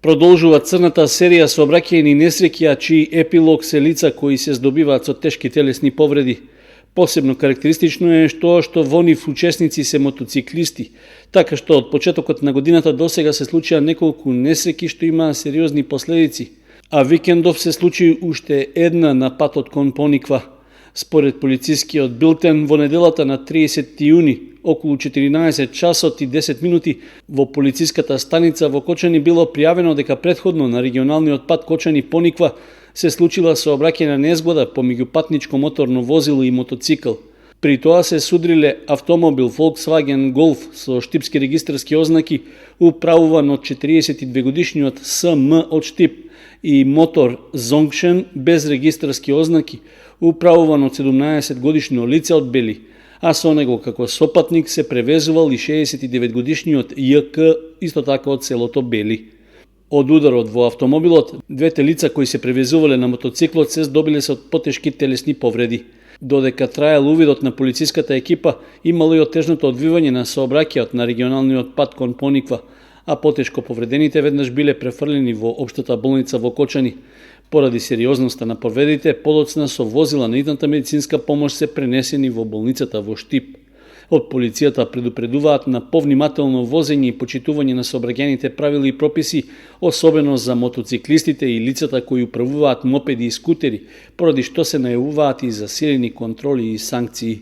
Продолжува црната серија сообраќајни несреќи, а чии епилог се лица кои се здобиваат со тешки телесни повреди. Посебно карактеристично е што во нив учесници се мотоциклисти, така што од почетокот на годината досега се случија неколку несреќи што имаа сериозни последици, а викендов се случи уште една на патот кон Пониква. Според полицискиот билтен, во неделата на 30 јуни, околу 14 часот и 10 минути, во полициската станица во Кочани било пријавено дека претходно на регионалниот пат Кочани-Пониква се случила сообраќајна незгода помеѓу патничко моторно возило и мотоцикл. При тоа се судриле автомобил Volkswagen Golf со штипски регистарски ознаки, управуван од 42 годишниот СМ од Штип, и мотор Zongshen без регистарски ознаки, управуван од 17 годишно лице од Бели, а со него како сопатник се превезувал и 69 годишниот ЈК, исто така од селото Бели. Од ударот во автомобилот, двете лица кои се превезувале на мотоциклот се здобиле со потешки телесни повреди. Додека траел увидот на полициската екипа, имало и отежното одвивање на сообраќајот на регионалниот пат кон Пониква, а потешко повредените веднаш биле префрлени во општата болница во Кочани. Поради сериозноста на повредите, подоцна со возила на hitната медицинска помош се пренесени во болницата во Штип. Од полицијата предупредуваат на повнимателно возење и почитување на сообраќајните правила и прописи, особено за мотоциклистите и лицата кои управуваат мопеди и скутери, поради што се најавуваат и засилени контроли и санкции.